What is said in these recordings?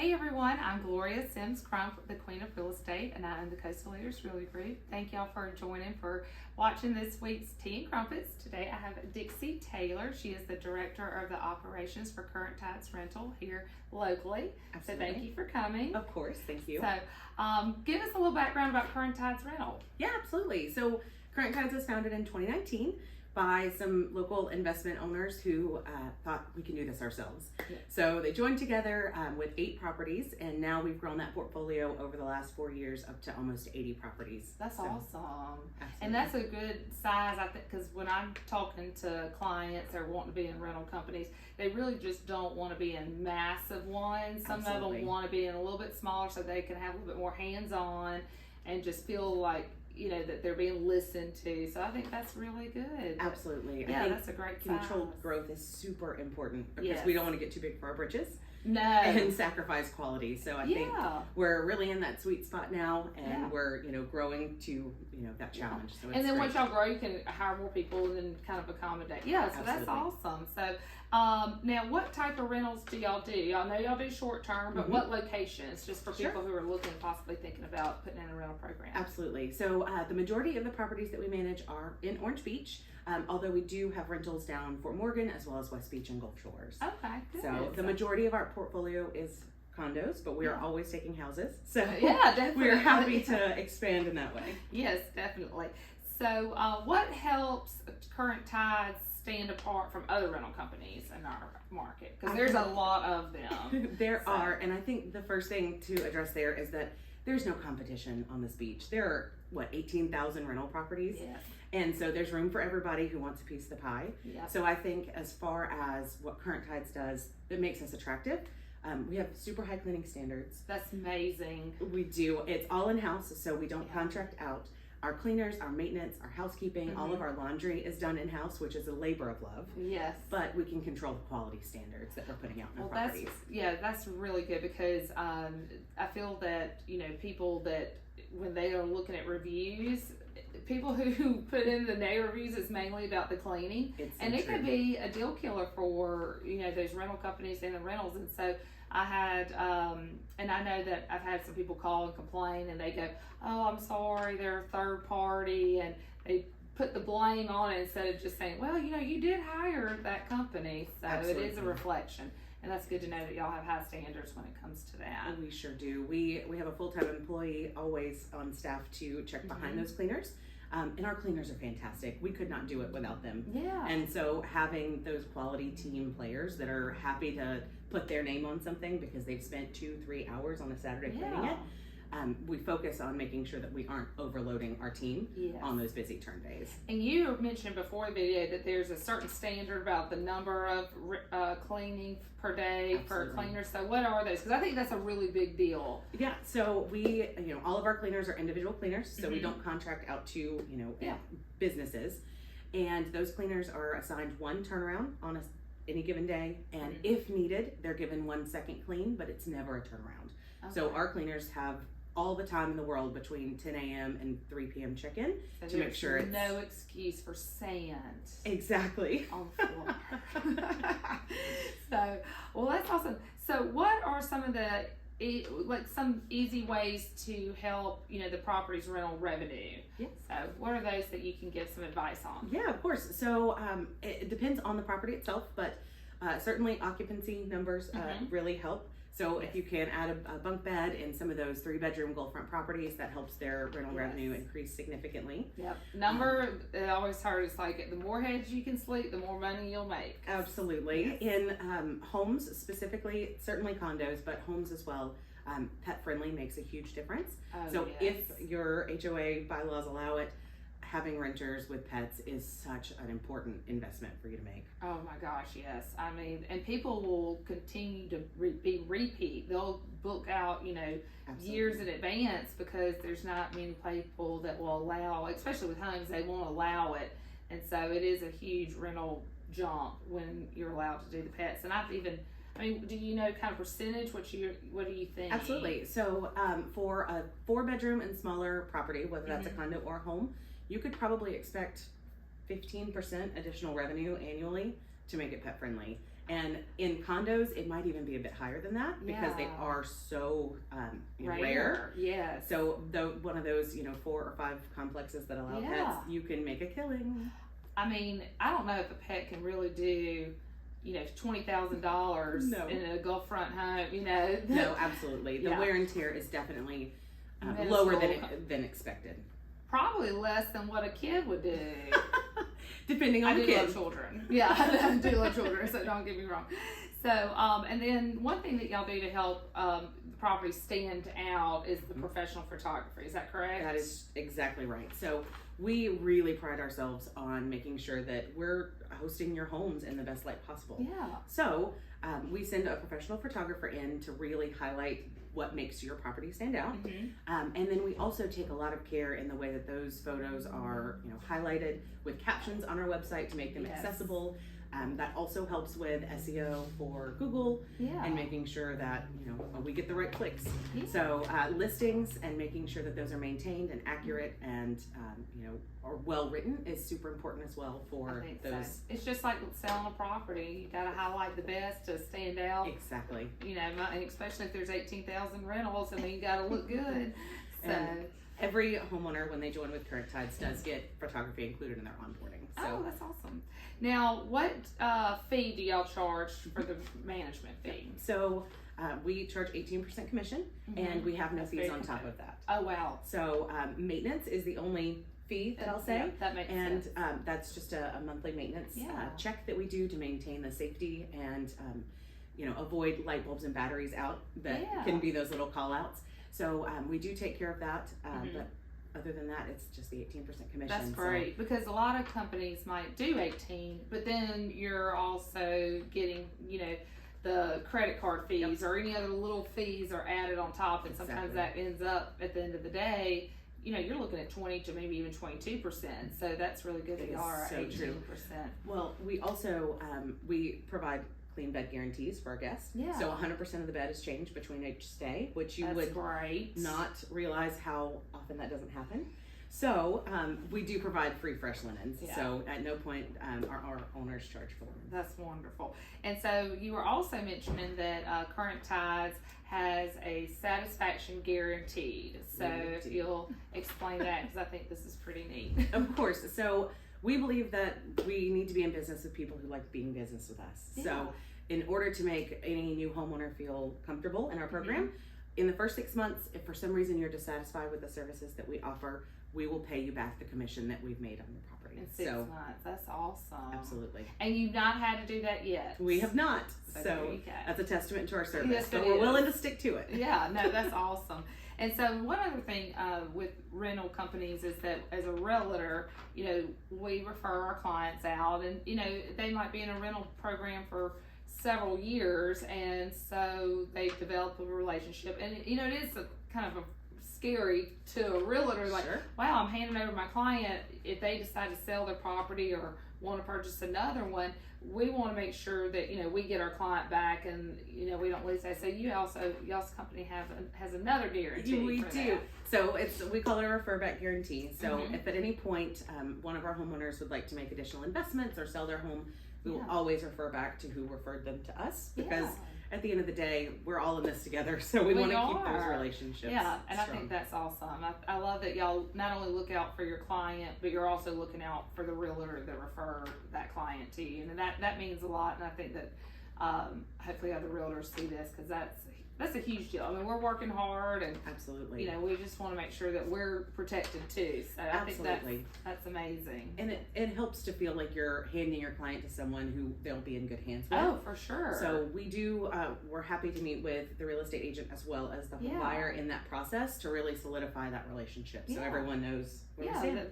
Hey everyone, I'm Gloria S, Crump, the Queen of Real Estate, and I own the Coastal Leaders Realty Group. Thank y'all for joining, for watching this week's Tea and Crumpets. Today I have Dixie Taylor. She is the Director of the Operations for Current Tides Rental here locally. Absolutely. So thank you for coming. Of course, thank you. So give us a little background about Current Tides Rental. Yeah, absolutely. So Current Tides was founded in 2019 by some local investment owners who thought we can do this ourselves. Yeah. So they joined together with 8 properties, and now we've grown that portfolio over the last 4 years up to almost 80 properties. That's so, awesome. Absolutely. And that's a good size, I think, because when I'm talking to clients that are wanting to be in rental companies, they really just don't want to be in massive ones. Some Absolutely. of them want to be in a little bit smaller so they can have a little bit more hands-on and just feel like, you know, that they're being listened to. So I think that's really good. Absolutely. Yeah, I think that's a great controlled size. growth is super important because Yes. we don't want to get too big for our britches No. and sacrifice quality. So I think Yeah. we're really in that sweet spot now, and Yeah. we're growing to that challenge. So it's And then great. once y'all grow, you can hire more people and then kind of accommodate. Yeah, so that's Absolutely. awesome. So now what type of rentals do y'all do? Y'all know y'all do short term, but Mhm. what locations, just for Sure. people who are looking, possibly thinking about putting in a rental program? Absolutely. So the majority of the properties that we manage are in Orange Beach, although we do have rentals down Fort Morgan as well as West Beach and Gulf Shores. Okay, good. So the majority of our portfolio is condos, but we are Yeah. always taking houses. So Yeah, definitely. we're happy to expand in that way. Yes, definitely. So what helps Current Tides stand apart from other rental companies in our market? Because there's a lot of them. There So- are, and I think the first thing to address there is that there's no competition on this beach. There are, 18,000 rental properties? Yes. And so there's room for everybody who wants a piece of the pie. Yep. So I think as far as what Current Tides does, that makes us attractive. We have super high cleaning standards. That's amazing. We do. It's all in-house, so we don't Yeah. contract out. Our cleaners, our maintenance, our housekeeping, all of our laundry is done in-house, which is a labor of love. Yes. But we can control the quality standards that we're putting out in our Well, properties. that's really good because I feel that people that when they are looking at reviews, people who put in the negative reviews, it's mainly about the cleaning, It's so and it true. could be a deal killer for those rental companies and the rentals. And so I had and I know that I've had some people call and complain, and they go, "Oh, I'm sorry, they're a third party," and they put the blame on it instead of just saying, "Well, you did hire that company," so it is a Absolutely. reflection. And that's good to know that y'all have high standards when it comes to that. We sure do. We have a full-time employee always on staff to check behind those cleaners. And our cleaners are fantastic. We could not do it without them. Yeah. And so having those quality team players that are happy to put their name on something because they've spent 2-3 hours on a Saturday cleaning it, we focus on making sure that we aren't overloading our team Yes. on those busy turn days. And you mentioned before the video that there's a certain standard about the number of cleaning per day per Absolutely. cleaner. So what are those? Because I think that's a really big deal. Yeah, so we, all of our cleaners are individual cleaners, so we Mhm. don't contract out to, Yeah. businesses. And those cleaners are assigned one turnaround on any given day, and if needed, they're given 1 second clean, but it's never a turnaround. So Okay. our cleaners have all the time in the world between 10 a.m. and 3 p.m. check-in So to make there's sure it's no excuse for sand exactly. on the floor. So, well, that's awesome. So what are some of the some easy ways to help the property's rental revenue? Yes. So what are those that you can give some advice on? Yeah, of course. So it depends on the property itself, but certainly occupancy numbers really help. So if you can add a bunk bed in some of those 3-bedroom Gulfront properties, that helps their rental revenue increase significantly. Yep. Number, I always heard it's like the more heads you can sleep, the more money you'll make. Absolutely. Yes. In homes specifically, certainly condos, but homes as well, pet friendly makes a huge difference. Oh, So yes. if your HOA bylaws allow it, having renters with pets is such an important investment for you to make. Oh my gosh, yes. I mean, and people will continue to be repeat. They'll book out, years in advance because there's not many people that will allow, especially with homes, they won't allow it. And so it is a huge rental jump when you're allowed to do the pets. And do you know kind of percentage? What do you think? Absolutely. So for a 4-bedroom and smaller property, whether that's a condo or a home, you could probably expect 15% additional revenue annually to make it pet friendly. And in condos, it might even be a bit higher than that because they are so rare. Yes. So one of those, 4 or 5 complexes that allow pets, you can make a killing. I mean, I don't know if a pet can really do, $20,000 in a Gulffront home, No, absolutely. The wear and tear is definitely lower than expected. Probably less than what a kid would do. Depending on the kid. I do love children. Yeah, I do love children, so don't get me wrong. So, and then one thing that y'all do to help the property stand out is the professional photography. Is that correct? That is exactly right. So we really pride ourselves on making sure that we're hosting your homes in the best light possible. Yeah. So we send a professional photographer in to really highlight what makes your property stand out. And then we also take a lot of care in the way that those photos are, highlighted with captions on our website to make them accessible. That also helps with SEO for Google and making sure that, we get the right clicks. So listings and making sure that those are maintained and accurate and, are well written is super important as well for those. So. It's just like selling a property. You got to highlight the best to stand out. Exactly. And especially if there's 18,000 rentals, you got to look good. So. And every homeowner, when they join with Current Tides, does get photography included in their onboarding. So. Oh, that's awesome. Now, what fee do y'all charge for the management fee? So we charge 18% commission, and we have no fees on top of that. Oh, wow. So maintenance is the only fee that I'll say. Yeah, that makes sense. And that's just a monthly maintenance check that we do to maintain the safety and, avoid light bulbs and batteries out that can be those little call outs. So we do take care of that, but other than that, it's just the 18% commission. That's great, because a lot of companies might do 18, but then you're also getting, the credit card fees or any other little fees are added on top, and sometimes that ends up at the end of the day, you're looking at 20 to maybe even 22%. So that's really good that y'all are at 18%. Well, we also we provide clean bed guarantees for our guests. Yeah. So 100% of the bed is changed between each stay, which you would not realize how often that doesn't happen. So we do provide free fresh linens. Yeah. So at no point our owners charge for them. That's wonderful. And so you were also mentioning that Current Tides has a satisfaction guaranteed. So if you'll explain that, because I think this is pretty neat. Of course. So we believe that we need to be in business with people who like being in business with us. Yeah. So in order to make any new homeowner feel comfortable in our program, in the first 6 months, if for some reason you're dissatisfied with the services that we offer, we will pay you back the commission that we've made on your property. In 6 months. That's awesome. Absolutely. And you've not had to do that yet. We have not. So that's a testament to our service. Yes, but we're willing to stick to it. Yeah, no, that's awesome. And so one other thing with rental companies is that as a realtor, we refer our clients out, and they might be in a rental program for several years, and so they develop a relationship, and it is a kind of a scary to a realtor, like, wow, I'm handing over my client. If they decide to sell their property or want to purchase another one, we want to make sure that we get our client back, and we don't lose that. So y'all's company has another guarantee. We do. So we call it a refer back guarantee. So if at any point one of our homeowners would like to make additional investments or sell their home, we will always refer back to who referred them to us, because at the end of the day, we're all in this together, so we want to keep those relationships Yeah, and strong. I think that's awesome. I love that y'all not only look out for your client, but you're also looking out for the realtor that referred that client to you, and that means a lot. And I think that hopefully other realtors see this, because that's a huge deal. I mean, we're working hard, and absolutely, we just want to make sure that we're protected too. So I think that's amazing. And it helps to feel like you're handing your client to someone who they'll be in good hands with. Oh, for sure. So we do. We're happy to meet with the real estate agent as well as the home buyer in that process to really solidify that relationship, so everyone knows where we stand. That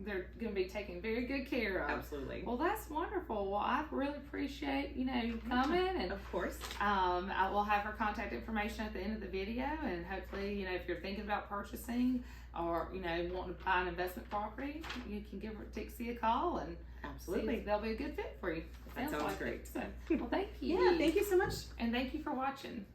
they're going to be taken very good care of. Absolutely. Well, that's wonderful. Well, I really appreciate you coming, and of course, I will have her contact information at the end of the video, and hopefully, if you're thinking about purchasing or wanting to buy an investment property, you can give Dixie a call and see if they'll be a good fit for you. That sounds great. So, well, thank you. Yeah, thank you so much, and thank you for watching.